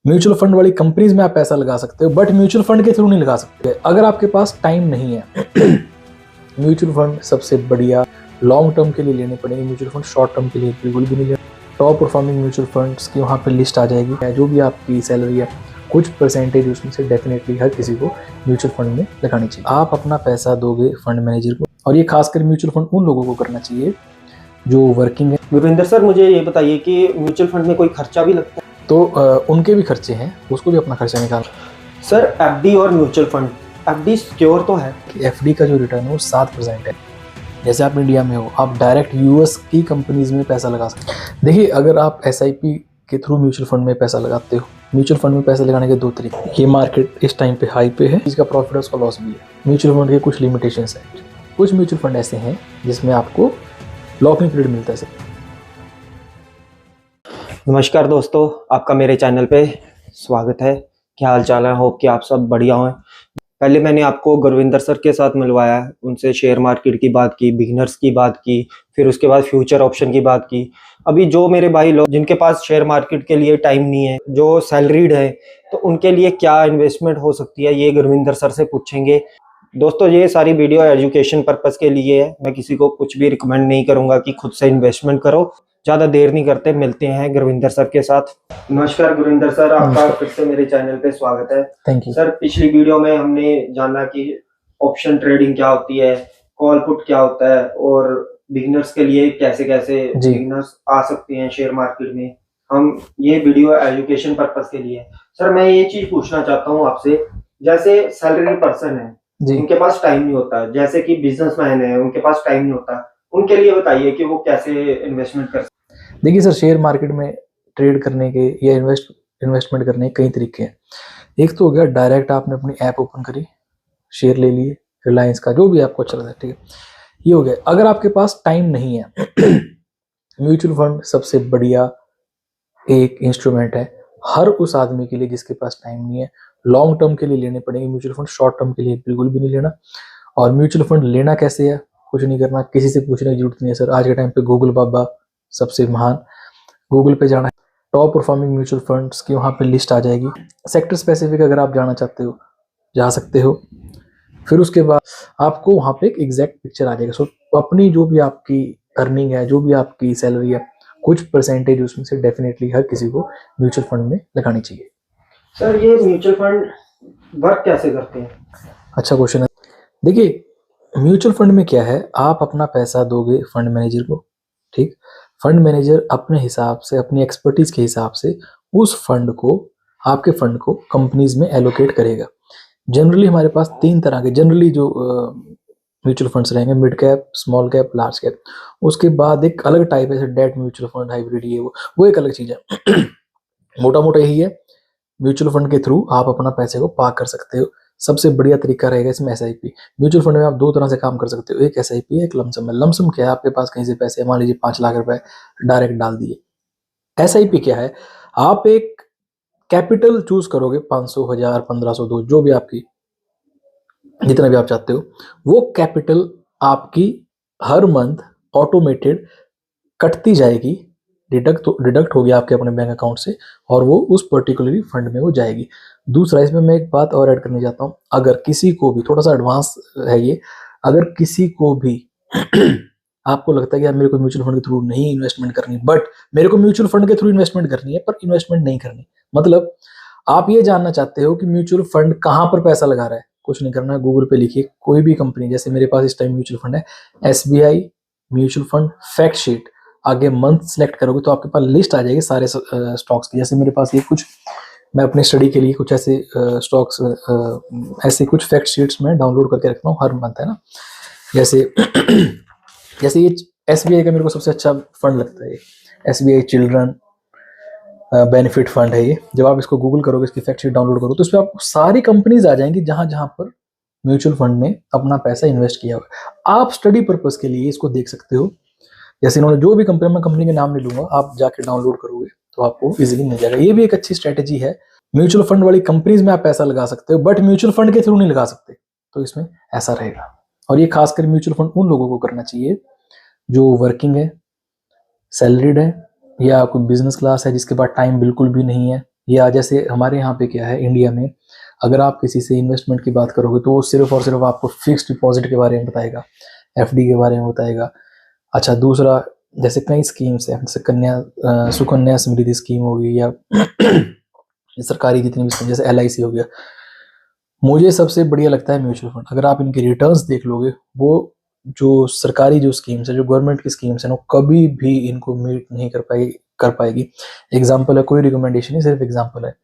Mutual fund वाली companies में आप पैसा लगा सकते हो, बट म्यूचुअल फंड के थ्रू नहीं लगा सकते अगर आपके पास टाइम नहीं है। म्यूचुअल फंड सबसे बढ़िया लॉन्ग टर्म के लिए लेने पड़ेंगे। म्यूचुअल फंड शॉर्ट टर्म के लिए बिल्कुल भी नहीं लेना। टॉप परफॉर्मिंग म्यूचुअल फंड्स की वहाँ पे लिस्ट आ जाएगी। जो भी आपकी सैलरी है कुछ परसेंटेज उसमें से डेफिनेटली हर किसी को म्यूचुअल फंड में लगानी चाहिए। आप अपना पैसा दोगे फंड मैनेजर को, और ये खासकर म्यूचुअल फंड उन लोगों को करना चाहिए जो वर्किंग है। गुरविंदर सर, मुझे ये बताइए कि म्यूचुअल फंड में कोई खर्चा भी लगता है? तो उनके भी खर्चे हैं, उसको भी अपना खर्चा निकाल। सर, एफडी और म्यूचुअल फंड, एफडी सिक्योर तो है? एफडी का जो रिटर्न है वो 7% है। जैसे आप इंडिया में हो, आप डायरेक्ट यूएस की कंपनीज में पैसा लगा सकते हैं। देखिए, अगर आप एसआईपी के थ्रू म्यूचुअल फंड में पैसा लगाते हो, म्यूचुअल फंड में पैसा लगाने के दो तरीके। ये मार्केट इस टाइम पे हाई पे है, इसका प्रॉफिट है, उसका लॉस भी है। म्यूचुअल फंड के कुछ लिमिटेशंस हैं। कुछ म्यूचुअल फंड ऐसे हैं जिसमें आपको लॉकिंग पीरियड मिलता है। सर नमस्कार दोस्तों, आपका मेरे चैनल पे स्वागत है। क्या हाल चाल है? होप कि आप सब बढ़िया हों। पहले मैंने आपको गुरविंदर सर के साथ मिलवाया, उनसे शेयर मार्केट की बात की, बिगिनर्स की बात की, फिर उसके बाद फ्यूचर ऑप्शन की बात की। अभी जो मेरे भाई लोग जिनके पास शेयर मार्केट के लिए टाइम नहीं है, जो सैलरीड है, तो उनके लिए क्या इन्वेस्टमेंट हो सकती है, ये गुरविंदर सर से पूछेंगे। दोस्तों, ये सारी वीडियो एजुकेशन पर्पस के लिए है। मैं किसी को कुछ भी रिकमेंड नहीं करूंगा कि खुद से इन्वेस्टमेंट करो। ज्यादा देर नहीं करते, मिलते हैं गुरविंदर सर के साथ। नमस्कार गुरविंदर सर, आपका फिर से मेरे चैनल पे स्वागत है। थैंक यू सर, पिछली वीडियो में हमने जाना कि ऑप्शन ट्रेडिंग क्या होती है, कॉल पुट क्या होता है, और बिगिनर्स के लिए कैसे कैसे बिगिनर्स आ सकते हैं शेयर मार्केट में। हम ये वीडियो एजुकेशन पर्पस के लिए। सर, मैं ये चीज पूछना चाहता हूँ आपसे, जैसे सैलरी पर्सन है, उनके पास टाइम नहीं होता, जैसे कि बिजनेसमैन है, उनके पास टाइम नहीं होता, उनके लिए बताइए कि वो कैसे इन्वेस्टमेंट कर सकते। देखिए सर, शेयर मार्केट में ट्रेड करने के या इन्वेस्टमेंट करने के कई तरीके हैं। एक तो हो गया डायरेक्ट आपने अपनी ऐप ओपन करी, शेयर ले लिए, रिलायंस का जो भी आपको अच्छा लगता है, ठीक है, ये हो गया। अगर आपके पास टाइम नहीं है, म्यूचुअल फंड सबसे बढ़िया एक इंस्ट्रूमेंट है हर उस आदमी के लिए जिसके पास टाइम नहीं है। लॉन्ग टर्म के लिए लेने पड़ेंगे म्यूचुअल फंड, शॉर्ट टर्म के लिए बिल्कुल भी नहीं लेना। और म्यूचुअल फंड लेना कैसे है, कुछ नहीं करना, किसी से पूछने की जरूरत नहीं है सर। आज के टाइम पे गूगल बाबा सबसे महान, गूगल पे जाना है, टॉप परफॉर्मिंग म्यूचुअल फंड्स की वहाँ पे लिस्ट आ जाएगी। सेक्टर स्पेसिफिक अगर आप जाना चाहते हो जा सकते हो। फिर उसके बाद आपको वहाँ पे एक एग्जैक्ट पिक्चर आ जाएगा। सो अपनी जो भी आपकी अर्निंग है, जो भी आपकी सैलरी है, कुछ परसेंटेज उसमें से डेफिनेटली हर किसी को म्यूचुअल फंड में लगानी चाहिए। सर, ये म्यूचुअल फंड वर्क कैसे करते हैं? अच्छा क्वेश्चन है। देखिए, म्यूचुअल फंड में क्या है, आप अपना पैसा दोगे फंड मैनेजर को, ठीक। फंड मैनेजर अपने हिसाब से, अपनी एक्सपर्टीज के हिसाब से उस फंड को, आपके फंड को कंपनीज में एलोकेट करेगा। जनरली हमारे पास तीन तरह के जनरली जो म्यूचुअल फंड्स रहेंगे, mid cap, small cap, large cap. उसके बाद एक अलग टाइप है डेट म्यूचुअल फंड, हाइब्रिड, ये वो एक अलग चीज है। मोटा मोटा यही है, म्यूचुअल फंड के थ्रू आप अपना पैसे को पार्क कर सकते हो। सबसे बढ़िया तरीका रहेगा इसमें एसआईपी। म्यूचुअल फंड में आप दो तरह से काम कर सकते हो, एक एसआईपी है, एक लमसम है। लमसम क्या है, आपके पास कहीं से पैसे, मान लीजिए 5 लाख रुपए डायरेक्ट डाल दिए। एसआईपी क्या है, आप एक कैपिटल चूज करोगे, 500, 1000, 1500, 2, जो भी आपकी, जितना भी आप चाहते हो, वो कैपिटल आपकी हर मंथ ऑटोमेटेड कटती जाएगी, डिडक्ट हो गया आपके अपने बैंक अकाउंट से, और वो उस पर्टिकुलरली फंड में वो जाएगी। दूसरा, इसमें मैं एक बात और ऐड करने जाता हूँ। अगर किसी को भी, थोड़ा सा एडवांस है ये, अगर किसी को भी आपको लगता है कि यार मेरे को म्यूचुअल फंड के थ्रू नहीं इन्वेस्टमेंट करनी, बट मेरे को म्यूचुअल फंड के थ्रू इन्वेस्टमेंट करनी है, पर इन्वेस्टमेंट नहीं करनी, मतलब आप ये जानना चाहते हो कि म्यूचुअल फंड कहाँ पर पैसा लगा रहा है, कुछ नहीं करना है, गूगल पे लिखिए कोई भी कंपनी। जैसे मेरे पास इस टाइम म्यूचुअल फंड है SBI mutual fund fact sheet, आगे मंथ सेलेक्ट करोगे तो आपके पास लिस्ट आ जाएगी सारे स्टॉक्स की। जैसे मेरे पास ये कुछ, मैं अपने स्टडी के लिए कुछ ऐसे स्टॉक्स, ऐसे कुछ फैक्ट शीट्स में डाउनलोड करके रखता हूँ हर मंथ, है ना। जैसे जैसे ये एसबीआई का मेरे को सबसे अच्छा फंड लगता है, एसबीआई चिल्ड्रन बेनिफिट फंड है ये। जब आप इसको गूगल करोगे, इसकी फैक्ट शीट डाउनलोड करोगे, तो इसमें आपको सारी कंपनीज आ जाएंगी जहां जहां पर म्यूचुअल फंड ने अपना पैसा इन्वेस्ट किया हुआ है। आप स्टडी पर्पस के लिए इसको देख सकते हो। जैसे इन्होंने जो भी कंपनी, मैं कंपनी के नाम नहीं लूंगा, आप जाके डाउनलोड करोगे तो आपको इजीली मिल जाएगा। ये भी एक अच्छी स्ट्रेटेजी है। म्यूचुअल फंड वाली कंपनीज में आप पैसा लगा सकते हो, बट म्यूचुअल फंड के थ्रू नहीं लगा सकते, तो इसमें ऐसा रहेगा। और ये खासकर म्यूचुअल फंड उन लोगों को करना चाहिए जो वर्किंग है, सैलरीड है, या कोई बिजनेस क्लास है जिसके पास टाइम बिल्कुल भी नहीं है, या जैसे हमारे यहाँ पे क्या है इंडिया में, अगर आप किसी से इन्वेस्टमेंट की बात करोगे तो वो सिर्फ और सिर्फ आपको फिक्स्ड डिपॉजिट के बारे में बताएगा, एफडी के बारे में बताएगा। अच्छा, दूसरा जैसे कई स्कीम्स हैं, जैसे सुकन्या समृद्धि स्कीम होगी या सरकारी जितनी भी स्कीम, जैसे LIC हो गया। मुझे सबसे बढ़िया लगता है म्यूचुअल फंड। अगर आप इनके रिटर्न्स देख लोगे, वो जो सरकारी जो स्कीम्स है, जो गवर्नमेंट की स्कीम्स है, वो कभी भी इनको मीट नहीं कर पाएगी। एग्जाम्पल है, कोई रिकमेंडेशन नहीं, सिर्फ एग्जाम्पल है।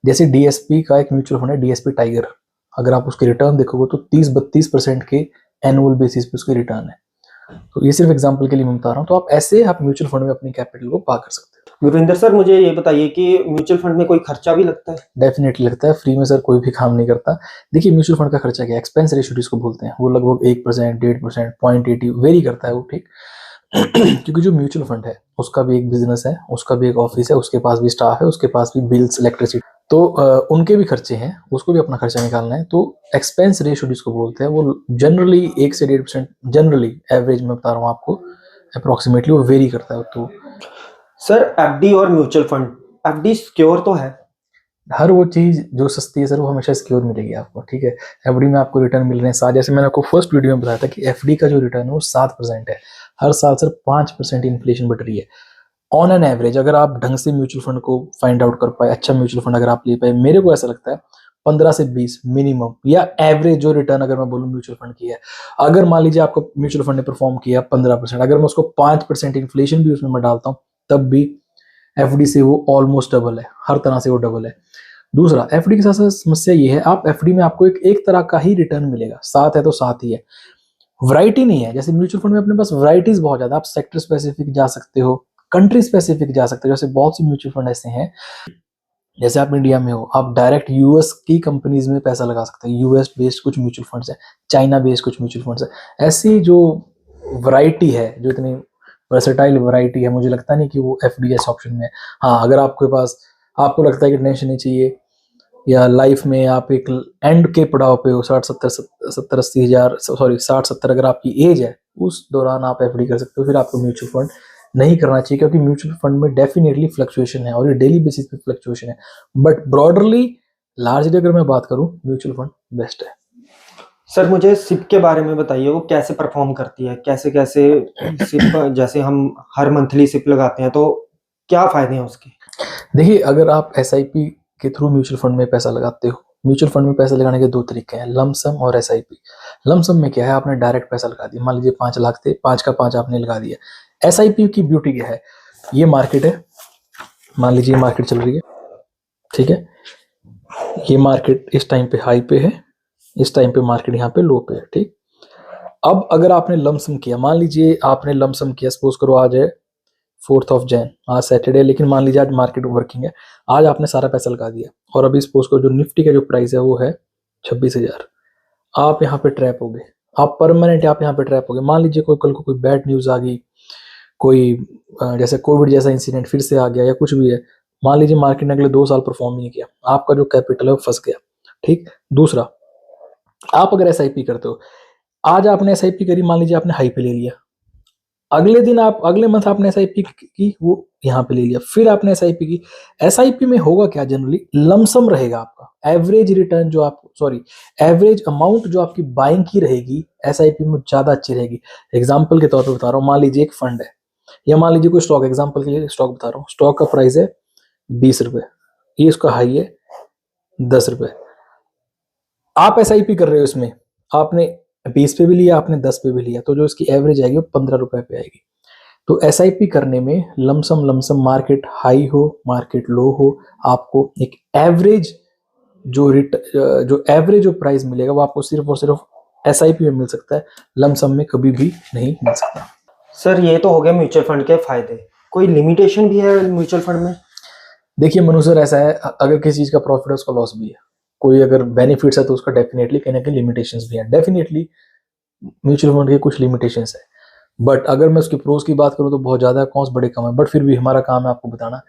जैसे DSP का एक म्यूचुअल फंड है, DSP टाइगर। अगर आप उसके रिटर्न देखोगे तो 30-32% के एनुअल बेसिस पे उसके रिटर्न है। तो ये सिर्फ एग्जाम्पल के लिए मैं बता रहा हूँ। तो आप ऐसे आप म्यूचुअल फंड में अपनी कैपिटल को पा कर सकते हो। गुरविंदर सर, मुझे ये बताइए कि म्यूचुअल फंड में कोई खर्चा भी लगता है? डेफिनेटली लगता है, फ्री में सर कोई भी काम नहीं करता। देखिए म्यूचुअल फंड का खर्चा क्या है, एक्सपेंस रेशियो जिसको बोलते हैं, वो लगभग 1%, 1.5%, 0.80 वेरी करता है वो, ठीक। क्योंकि जो म्यूचुअल फंड है उसका भी एक बिजनेस है, उसका भी एक ऑफिस है, उसके पास भी स्टाफ है, उसके पास भी बिल्स, इलेक्ट्रिसिटी, तो उनके भी खर्चे हैं, उसको भी अपना खर्चा निकालना है। तो एक्सपेंस रेशियो जिसको बोलते हैं, वो जनरली 1 से 1.5%, जनरली एवरेज में बता रहा हूँ आपको, अप्रोक्सीमेटली वो वेरी करता है। तो सर, एफडी और म्यूचुअल फंड, एफडी सिक्योर तो है? हर वो चीज जो सस्ती है सर, वो हमेशा सिक्योर मिलेगी आपको, ठीक है। एफडी में आपको रिटर्न मिल रहे हैं 7, जैसे मैंने आपको फर्स्ट वीडियो में बताया था कि एफडी का जो रिटर्न है वो 7% है। हर साल सर 5% इन्फ्लेशन बढ़ रही है ऑन एन एवरेज। अगर आप ढंग से म्यूचुअल फंड को फाइंड आउट कर पाए, अच्छा म्यूचुअल फंड अगर आप ले पाए, मेरे को ऐसा लगता है 15 से 20 मिनिमम, या एवरेज जो रिटर्न अगर मैं बोलूँ म्यूचुअल फंड की है। अगर मान लीजिए आपको म्यूचुअल फंड ने परफॉर्म किया 15%, अगर मैं उसको 5% इन्फ्लेशन भी उसमें मैं डालता हूँ, तब भी एफडी से वो ऑलमोस्ट डबल है, हर तरह से वो डबल है। दूसरा, एफडी के साथ साथ समस्या ये है, आप एफडी में आपको एक तरह का ही रिटर्न मिलेगा, साथ है तो साथ ही है, वैरायटी नहीं है। जैसे म्यूचुअल फंड में अपने पास वैरायटीज बहुत ज्यादा, आप सेक्टर स्पेसिफिक जा सकते हो, कंट्री स्पेसिफिक जा सकते हो। जैसे बहुत सी म्यूचुअल फंड ऐसे हैं, जैसे आप इंडिया में हो, आप डायरेक्ट यूएस की कंपनीज में पैसा लगा सकते हैं। यूएस बेस्ड कुछ म्यूचुअल फंड्स है, चाइना बेस्ड कुछ म्यूचुअल फंड्स है। ऐसी जो वैरायटी है, जो इतनी वर्सेटाइल वैरायटी है, मुझे लगता नहीं कि वो एफडीएस ऑप्शन में है। हाँ, अगर आपके पास, आपको लगता है कि टेंशन नहीं चाहिए, या लाइफ में आप एक एंड के पड़ाव पे हो, 60-70 अगर आपकी एज है, उस दौरान आप एफडी कर सकते हो, फिर आपको म्यूचुअल फंड नहीं करना चाहिए, क्योंकि म्यूचुअल फंड में डेफिनेटली फ्लक्चुएशन है और ये डेली बेसिस पे फ्लक्चुएशन है। बट ब्रॉडरली, लार्जली अगर मैं बात करूं, म्यूचुअल फंड बेस्ट है। सर, मुझे सिप के बारे में बताइए, वो कैसे परफॉर्म करती है, कैसे कैसे सिप, जैसे हम हर मंथली सिप लगाते हैं तो क्या फायदे हैं उसके? देखिए, अगर आप SIP के थ्रू म्यूचुअल फंड में पैसा लगाते हो, म्यूचुअल फंड में पैसा लगाने के 2 तरीके हैं, लमसम और SIP। लमसम में क्या है, आपने डायरेक्ट पैसा लगा दिया, मान लीजिए 5 लाख थे, 5 का 5 आपने लगा दिया। SIP की ब्यूटी क्या है, ये मार्केट है, मान लीजिए मार्केट चल रही है, ठीक है, ये मार्केट इस टाइम पे हाई पे है, इस टाइम पे मार्केट यहाँ पे लो पे है, ठीक। अब अगर आपने लमसम किया, मान लीजिए आपने लमसम किया, सपोज करो आज है 4 जैन, आज सैटरडे, लेकिन मान लीजिए आज मार्केट वर्किंग है, आज आपने सारा पैसा लगा दिया, और अभी सपोज करो जो निफ्टी का जो प्राइस है वो है 26,000, आप यहाँ पे ट्रैप हो गए, आप परमानेंट आप यहाँ पे ट्रैप हो गए। मान लीजिए कोई कल को कोई बैड न्यूज आ गई, कोई जैसे कोविड जैसा इंसिडेंट फिर से आ गया, या कुछ भी है, मान लीजिए मार्केट ने अगले 2 साल परफॉर्म ही नहीं किया, आपका जो कैपिटल है वो फंस गया, ठीक। दूसरा, आप अगर SIP करते हो, आज आपने SIP करी, मान लीजिए आपने हाई पे ले लिया, अगले दिन आप, अगले मंथ आपने SIP की, वो यहाँ पे ले लिया, फिर आपने SIP की। SIP में होगा क्या, जनरली लमसम रहेगा आपका, एवरेज रिटर्न जो आप, सॉरी, एवरेज अमाउंट जो आपकी बाइंग की रहेगी SIP में ज्यादा अच्छी रहेगी। एग्जाम्पल के तौर पर बता रहा हूँ, मान लीजिए एक फंड है, या मान लीजिए कोई स्टॉक, एग्जाम्पल के लिए स्टॉक बता रहा हूँ, स्टॉक का प्राइस है 20 रुपए, ये उसका हाई है 10 रुपए, आप SIP कर रहे हो, इसमें आपने 20 पे भी लिया, आपने 10 पे भी लिया, तो जो इसकी एवरेज आएगी वो 15 रुपए पे आएगी। तो SIP करने में लमसम लमसम, मार्केट हाई हो मार्केट लो हो, आपको एक एवरेज जो एवरेज जो प्राइस मिलेगा वो आपको सिर्फ और सिर्फ SIP में मिल सकता है, लमसम में कभी भी नहीं मिल सकता। सर, ये तो हो गया म्यूचुअल फंड के फायदे, कोई लिमिटेशन भी है म्यूचुअल फंड में? देखिए मनु सर, ऐसा है, अगर किसी चीज का प्रॉफिट है उसका लॉस भी है, कोई अगर बेनिफिट्स है तो उसका डेफिनेटली कहीं ना कहीं लिमिटेशंस भी है। डेफिनेटली म्यूचुअल फंड के कुछ लिमिटेशंस है, बट अगर मैं उसकी प्रोज की बात करूं तो बहुत ज्यादा, कॉन्स बड़े कम है, बट फिर भी हमारा काम है आपको बताना।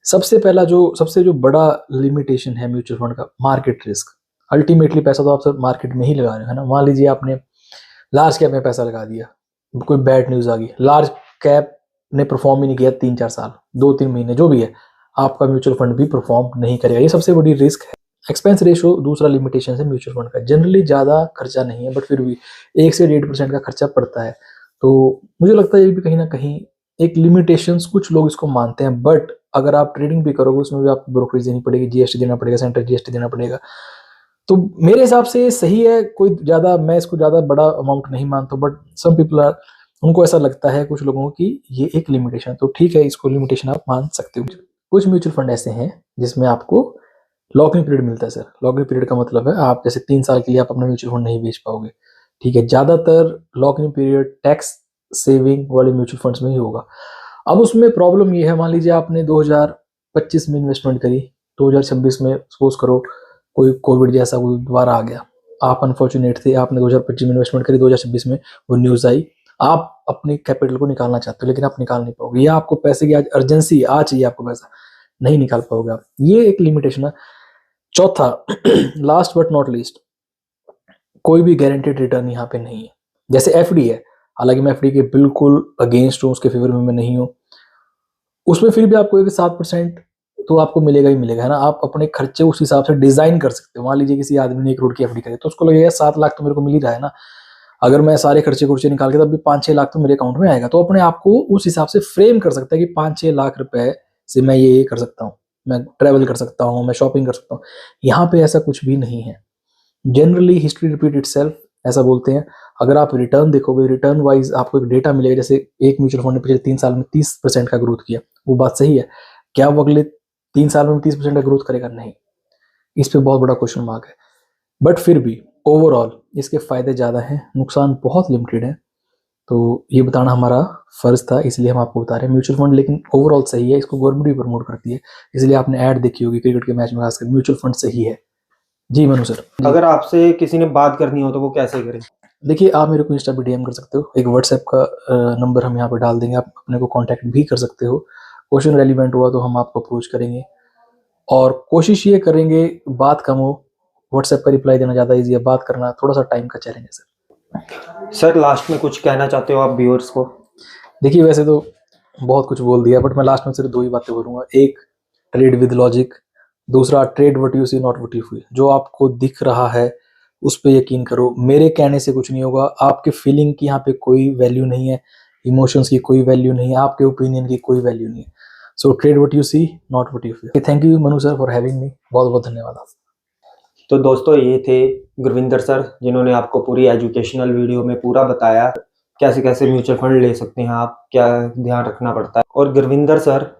सबसे पहला सबसे जो बड़ा लिमिटेशन है म्यूचुअल फंड का, मार्केट रिस्क। अल्टीमेटली पैसा तो आप सर मार्केट में ही लगा रहे हो, है ना। मान लीजिए आपने लार्ज कैप में पैसा लगा दिया, कोई बैड न्यूज आ गई, लार्ज कैप ने परफॉर्म ही नहीं किया 3-4 साल, 2-3 महीने जो भी है, आपका म्यूचुअल फंड भी परफॉर्म नहीं करेगा। ये सबसे बड़ी रिस्क है। एक्सपेंस रेशो दूसरा लिमिटेशन है म्यूचुअल फंड का। जनरली ज़्यादा खर्चा नहीं है, बट फिर भी 1 से 1.5% का खर्चा पड़ता है। तो मुझे लगता है ये भी कहीं ना कहीं एक लिमिटेशंस, कुछ लोग इसको मानते हैं, बट अगर आप ट्रेडिंग भी करोगे उसमें भी आपको ब्रोकरेज देनी पड़ेगी, जीएसटी देना पड़ेगा, सेंट्रल जीएसटी देना पड़ेगा। तो मेरे हिसाब से ये सही है, कोई ज़्यादा, मैं इसको ज़्यादा बड़ा अमाउंट नहीं मानता, बट सम पीपल आर, उनको ऐसा लगता है कुछ लोगों को कि ये एक लिमिटेशन है। तो ठीक है, इसको लिमिटेशन आप मान सकते हो। कुछ म्यूचुअल फंड ऐसे हैं जिसमें आपको लॉक इन पीरियड मिलता है सर। लॉक इन पीरियड का मतलब है आप जैसे 3 साल के लिए आप अपना म्यूचुअल फंड नहीं बेच पाओगे, ठीक है। ज़्यादातर lock in period tax saving वाले म्यूचुअल फंड्स में ही होगा। अब उसमें प्रॉब्लम ये है, मान लीजिए आपने 2025 में इन्वेस्टमेंट करी, 2026 में सपोज करो कोई कोविड जैसा कोई दोबारा आ गया, आप अनफॉर्चुनेट थे, आपने 2025 में इन्वेस्टमेंट करी, 2026 में वो न्यूज़ आई, आप अपनी कैपिटल को निकालना चाहते हो लेकिन आप निकाल नहीं पाओगे, या आपको पैसे की आज अर्जेंसी, आज चाहिए आपको पैसा, नहीं निकाल पाओगे आप। ये एक लिमिटेशन है। चौथा लास्ट बट नॉट लीस्ट, कोई भी गारंटेड रिटर्न यहाँ पे नहीं है। जैसे एफडी है, हालांकि मैं एफडी के बिल्कुल अगेंस्ट हूँ, उसके फेवर में मैं नहीं हूँ, उसमें फिर भी आपको एक 7% तो आपको मिलेगा ही मिलेगा, है ना। आप अपने खर्चे उस हिसाब से डिजाइन कर सकते हो। मान लीजिए किसी आदमी ने 1 करोड़ की एफडी करी तो उसको लगेगा 7 लाख तो मेरे को मिल ही रहा है ना, अगर मैं सारे खर्चे खुर्चे निकाल के तब भी 5-6 लाख तो मेरे अकाउंट में आएगा। तो अपने आप को उस हिसाब से फ्रेम कर सकता है कि 5-6 लाख रुपए से मैं ये कर सकता हूँ, मैं ट्रैवल कर सकता हूँ, मैं शॉपिंग कर सकता हूँ। यहाँ पे ऐसा कुछ भी नहीं है। जनरली हिस्ट्री रिपीट इटसेल्फ, ऐसा बोलते हैं। अगर आप रिटर्न देखोगे, रिटर्न वाइज आपको एक डेटा मिलेगा, जैसे एक म्यूचुअल फंड ने पिछले 3 साल में 30% का ग्रोथ किया, वो बात सही है। क्या वो अगले 3 साल में 30% का ग्रोथ करेगा? नहीं, इस पे बहुत बड़ा क्वेश्चन मार्क है। बट फिर भी ओवरऑल इसके फायदे ज़्यादा हैं, नुकसान बहुत लिमिटेड है। तो ये बताना हमारा फर्ज था, इसलिए हम आपको बता रहे हैं। म्यूचुअल फंड लेकिन ओवरऑल सही है, इसको गवर्नमेंट भी प्रमोट करती है, इसलिए आपने ऐड देखी होगी क्रिकेट के मैच में, खासकर म्यूचुअल फंड सही है। जी मनु सर। अगर आपसे किसी ने बात करनी हो तो वो कैसे करें? देखिए, आप मेरे को इंस्टा पे डीएम कर सकते हो, एक व्हाट्सएप का नंबर हम यहाँ पे डाल देंगे, आप अपने को कांटेक्ट भी कर सकते हो। क्वेश्चन रेलिवेंट हुआ तो हम आपको अप्रोच करेंगे, और कोशिश ये करेंगे बात कम हो, व्हाट्सएप का रिप्लाई देना ज़्यादा ईजी है, बात करना थोड़ा सा टाइम का चैलेंज है सर। सर लास्ट में कुछ कहना चाहते हो आप व्यूअर्स को? देखिए, वैसे तो बहुत कुछ बोल दिया, बट मैं लास्ट में सिर्फ 2 ही बातें बोलूँगा। एक, ट्रेड विद लॉजिक। दूसरा, trade what you see not what you feel. जो आपको दिख रहा है उस पे यकीन करो, मेरे कहने से कुछ नहीं होगा। आपके फीलिंग की यहाँ पे कोई वैल्यू नहीं है, इमोशंस की कोई वैल्यू नहीं है, आपके ओपिनियन की कोई वैल्यू नहीं है। So trade what you see not what you feel. Thank you Manu sir for having me, बहुत बहुत धन्यवाद आप। तो दोस्तों ये थे गुरविंदर सर, जिन्होंने आपको पूरी एजुकेशनल वीडियो में पूरा बताया कैसे कैसे म्यूचुअल फंड ले सकते हैं आप, क्या ध्यान रखना पड़ता है। और Gurvinder sir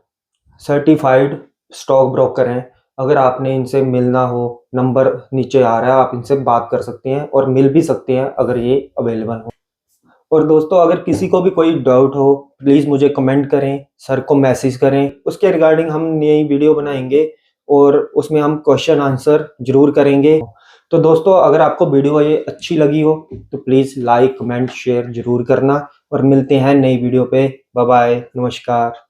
certified stock broker हैं। अगर आपने इनसे मिलना हो, नंबर नीचे आ रहा है, आप इनसे बात कर सकते हैं और मिल भी सकते हैं अगर ये अवेलेबल हो। और दोस्तों अगर किसी को भी कोई डाउट हो प्लीज़ मुझे कमेंट करें, सर को मैसेज करें, उसके रिगार्डिंग हम नई वीडियो बनाएंगे और उसमें हम क्वेश्चन आंसर जरूर करेंगे। तो दोस्तों अगर आपको वीडियो ये अच्छी लगी हो तो प्लीज़ लाइक कमेंट शेयर जरूर करना, और मिलते हैं नई वीडियो पे। बाय बाय, नमस्कार।